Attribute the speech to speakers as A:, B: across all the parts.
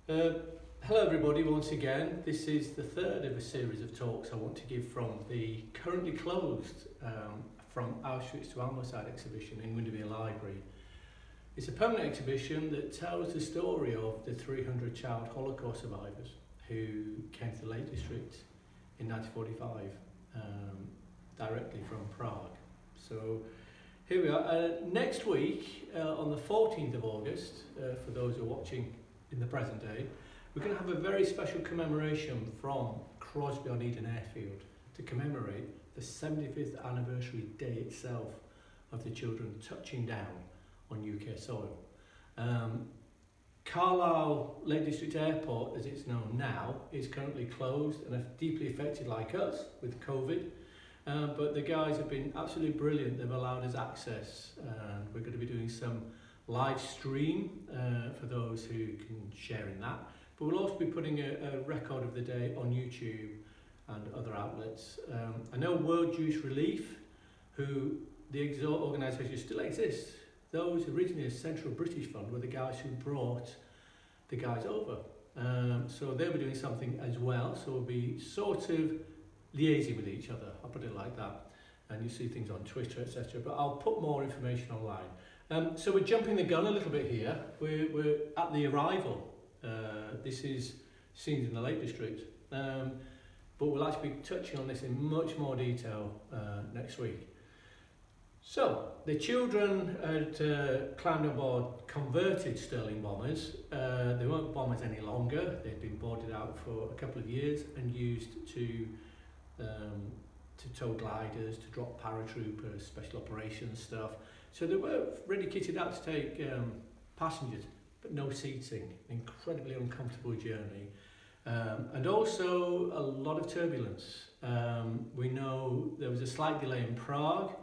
A: Uh, Hello everybody once again. This is the third of a series of talks I want to give from the currently closed From Auschwitz to Ambleside exhibition in Windermere Library. It's a permanent exhibition that tells the story of the 300 child Holocaust survivors who came to the Lake District in 1945 directly from Prague. So here we are. Next week on the 14th of August, for those who are watching in the present day, we're going to have a very special commemoration from Crosby-on-Eden Airfield to commemorate the 75th anniversary day itself of the children touching down on UK soil. Carlisle Lake District Airport, as it's known now, is currently closed and deeply affected like us with COVID. But the guys have been absolutely brilliant. They've allowed us access, and we're going to be doing some live stream for those who can share in that. But we'll also be putting a record of the day on YouTube and other outlets. I know World Jewish Relief, who the organisation still exists. Those originally a Central British Fund were the guys who brought the guys over. So they'll be doing something as well. So we'll be sort of liaising with each other, I'll put it like that. And you see things on Twitter, etc. But I'll put more information online. So we're jumping the gun a little bit here. We're at the arrival. This is scenes in the Lake District. But we'll actually be touching on this in much more detail next week. So, the children had climbed on board converted Sterling bombers. They weren't bombers any longer. They'd been boarded out for a couple of years and used to tow gliders, to drop paratroopers, special operations stuff. So they were really kitted out to take passengers, but no seating. Incredibly uncomfortable journey. And also a lot of turbulence. We know there was a slight delay in Prague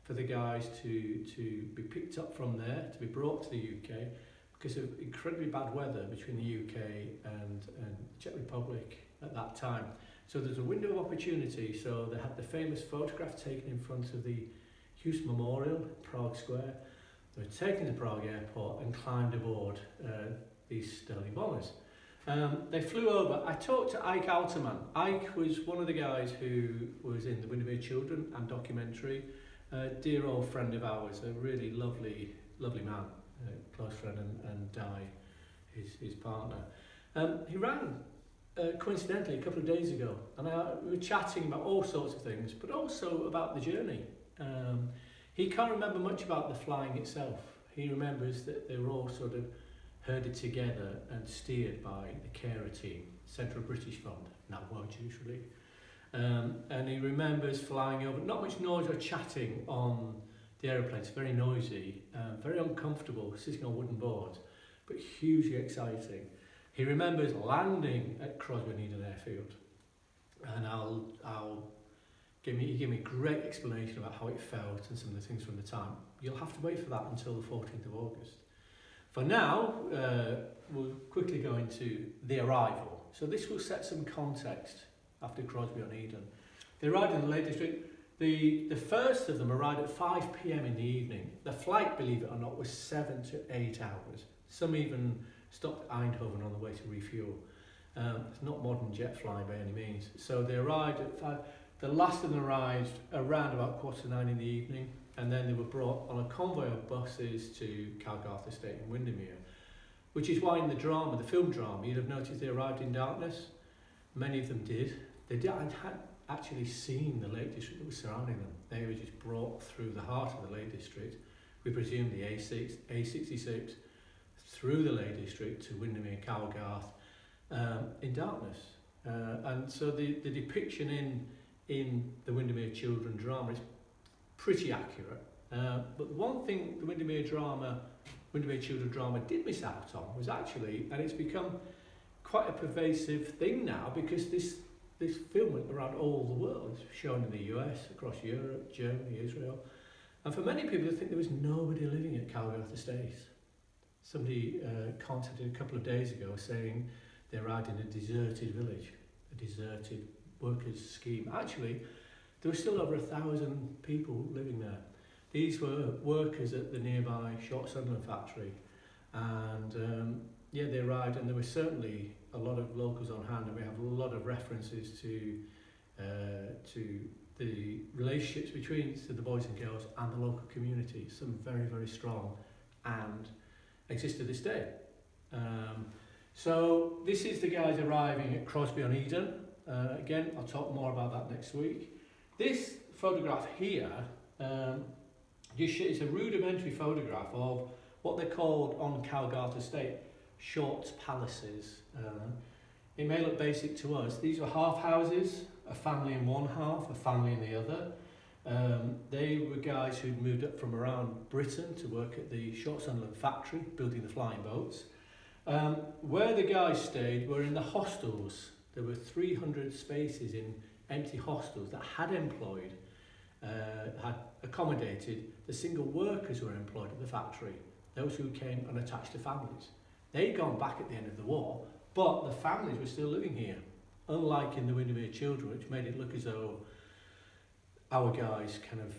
A: for the guys to be picked up from there, to be brought to the UK, because of incredibly bad weather between the UK and Czech Republic at that time. So there's a window of opportunity. So they had the famous photograph taken in front of the Hughes Memorial, Prague Square. They were taken to Prague Airport and climbed aboard these Sterling bombers. They flew over. I talked to Ike Alterman. Ike was one of the guys who was in the Windermere Children and documentary. Dear old friend of ours, a really lovely man, close friend, and Di, his partner. He rang coincidentally a couple of days ago, and we were chatting about all sorts of things, but also about the journey. He can't remember much about the flying itself. He remembers that they were all sort of herded together and steered by the carer team, Central British Fund, now World Jewish Relief. And he remembers flying over, not much noise or chatting on the aeroplanes, very noisy, very uncomfortable, sitting on wooden boards, but hugely exciting. He remembers landing at Crosby-on-Eden Airfield, and he gave me a great explanation about how it felt and some of the things from the time. You'll have to wait for that until the 14th of August. For now, we'll quickly go into the arrival. So this will set some context after Crosby-on-Eden. They arrived in the Lake District. The first of them arrived at 5 p.m. in the evening. The flight, believe it or not, was 7 to 8 hours. Some even stopped at Eindhoven on the way to refuel. It's not modern jet flying by any means. So they arrived at 5. The last of them arrived around about 9:15 in the evening, and then they were brought on a convoy of buses to Calgarth Estate in Windermere, which is why in the drama, the film drama, you'd have noticed they arrived in darkness. Many of them did. They hadn't actually seen the Lake District that was surrounding them. They were just brought through the heart of the Lake District. We presume the A66 through the Lake District to Windermere, Calgarth, in darkness. And so the depiction in the Windermere Children drama is pretty accurate. But one thing the Windermere Children drama did miss out on was actually, and it's become quite a pervasive thing now, because this film went around all the world. It's shown in the US, across Europe, Germany, Israel. And for many people, they think there was nobody living at Calgarth Estate. Somebody contacted a couple of days ago saying they arrived in a deserted village, a deserted workers' scheme. Actually, there were still over 1,000 people living there. These were workers at the nearby Short Sunderland factory, and yeah, they arrived, and there were certainly a lot of locals on hand, and we have a lot of references to the relationships between the boys and girls and the local community. Some very, very strong and exist to this day. So this is the guys arriving at Crosby-on-Eden. Again, I'll talk more about that next week. This photograph here is a rudimentary photograph of what they're called on Calgart Estate Shorts Palaces. It may look basic to us. These were half houses, a family in one half, a family in the other. They were guys who'd moved up from around Britain to work at the Short Sunderland factory, building the flying boats. Where the guys stayed were in the hostels. There were 300 spaces in empty hostels that had employed, had accommodated the single workers who were employed at the factory, those who came unattached to families. They'd gone back at the end of the war, but the families were still living here, unlike in the Windermere Children, which made it look as though our guys kind of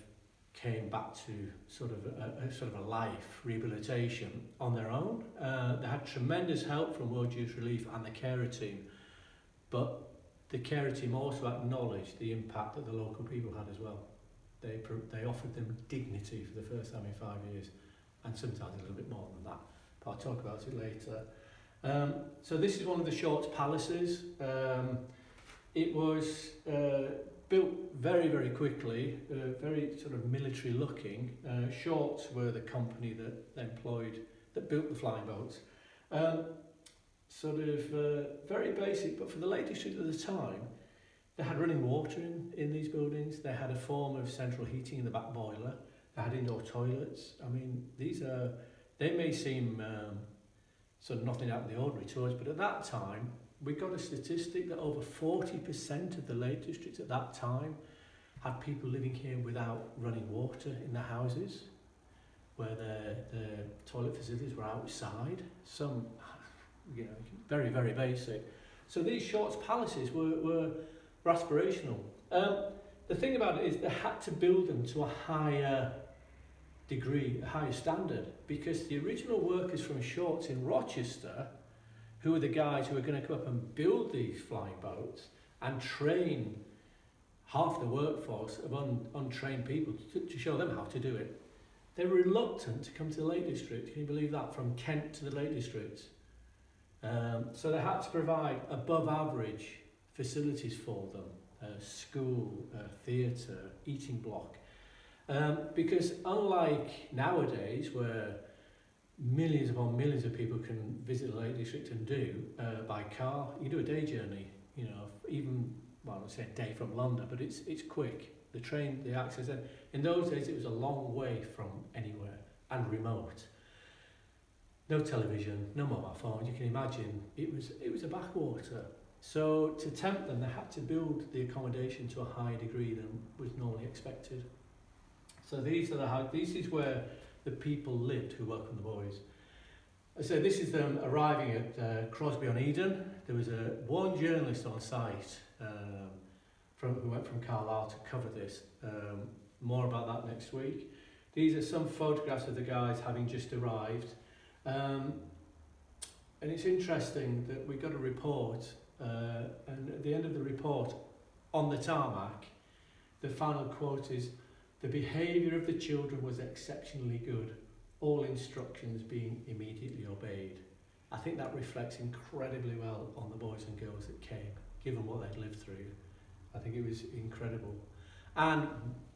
A: came back to sort of a life rehabilitation on their own. They had tremendous help from World Youth Relief and the carer team, but the carer team also acknowledged the impact that the local people had as well. They offered them dignity for the first time in 5 years, and sometimes a little bit more than that, but I'll talk about it later. So this is one of the Shorts Palaces. It was built very, very quickly, very sort of military looking. Shorts were the company that built the flying boats. Very basic, but for the Lake District at the time, they had running water in these buildings. They had a form of central heating in the back boiler. They had indoor toilets. I mean, they may seem sort of nothing out of the ordinary to us, but at that time, we got a statistic that over 40% of the Lake District at that time had people living here without running water in their houses, where their toilet facilities were outside. Some, very, very basic. So these Shorts Palaces were aspirational. The thing about it is they had to build them to a higher degree, a higher standard, because the original workers from Shorts in Rochester, who were the guys who were going to come up and build these flying boats and train half the workforce of untrained people to show them how to do it, they were reluctant to come to the Lake District. Can you believe that? From Kent to the Lake District. So they had to provide above average facilities for them, school, theatre, eating block. Because unlike nowadays, where millions upon millions of people can visit the Lake District and do by car, you can do a day journey, even, well, I would say a day from London, but it's quick. The train, the access, and in those days it was a long way from anywhere and remote. No television, no mobile phones. You can imagine it was a backwater. So to tempt them, they had to build the accommodation to a higher degree than was normally expected. So this is where the people lived who welcomed the boys. So this is them arriving at Crosby-on-Eden. There was one journalist on site who went from Carlisle to cover this. More about that next week. These are some photographs of the guys having just arrived. And it's interesting that we got a report, and at the end of the report, on the tarmac, the final quote is, "The behaviour of the children was exceptionally good, all instructions being immediately obeyed." I think that reflects incredibly well on the boys and girls that came, given what they'd lived through. I think it was incredible. And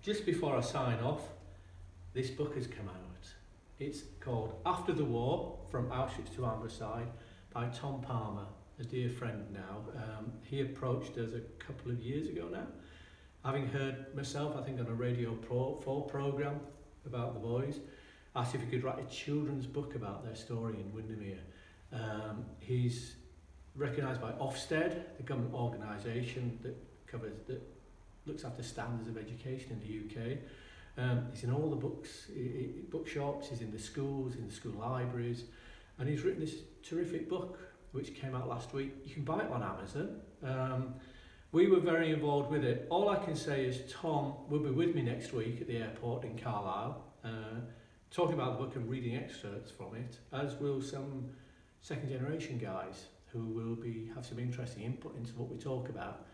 A: just before I sign off, this book has come out. It's called After the War, From Auschwitz to Ambleside, by Tom Palmer, a dear friend now. He approached us a couple of years ago now, having heard myself, I think, on a Radio 4 programme about the boys, asked if he could write a children's book about their story in Windermere. He's recognised by Ofsted, the government organisation that looks after standards of education in the UK. He's in all the bookshops, he's in the schools, in the school libraries, and he's written this terrific book which came out last week. You can buy it on Amazon. We were very involved with it. All I can say is Tom will be with me next week at the airport in Carlisle, talking about the book and reading excerpts from it, as will some second generation guys who will have some interesting input into what we talk about.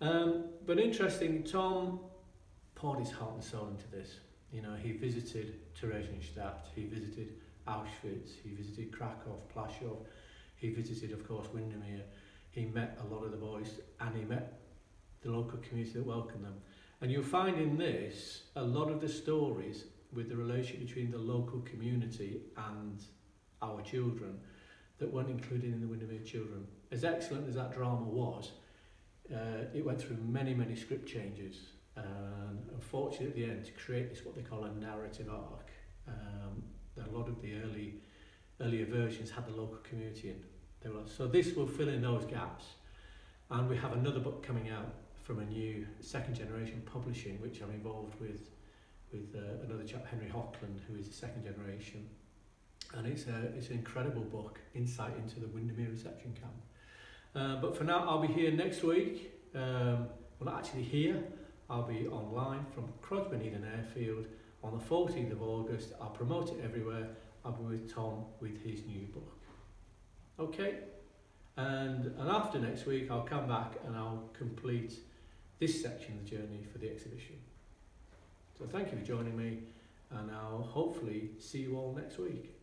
A: But interesting, Tom poured his heart and soul into this. You know, he visited Theresienstadt, he visited Auschwitz, he visited Krakow, Plaszow, he visited, of course, Windermere. He met a lot of the boys, and he met the local community that welcomed them. And you'll find in this a lot of the stories with the relationship between the local community and our children that weren't included in the Windermere Children. As excellent as that drama was, it went through many, many script changes. And unfortunately at the end, to create this, what they call a narrative arc, a lot of the earlier versions had the local community in. So this will fill in those gaps. And we have another book coming out from a new second generation publishing, which I'm involved with another chap, Henry Hockland, who is a second generation. And it's an incredible book, insight into the Windermere reception camp. But for now, I'll be here next week. Well, not actually here. I'll be online from Crosby Eden Airfield on the 14th of August. I'll promote it everywhere. I'll be with Tom with his new book. Okay? And after next week, I'll come back and I'll complete this section of the journey for the exhibition. So thank you for joining me, and I'll hopefully see you all next week.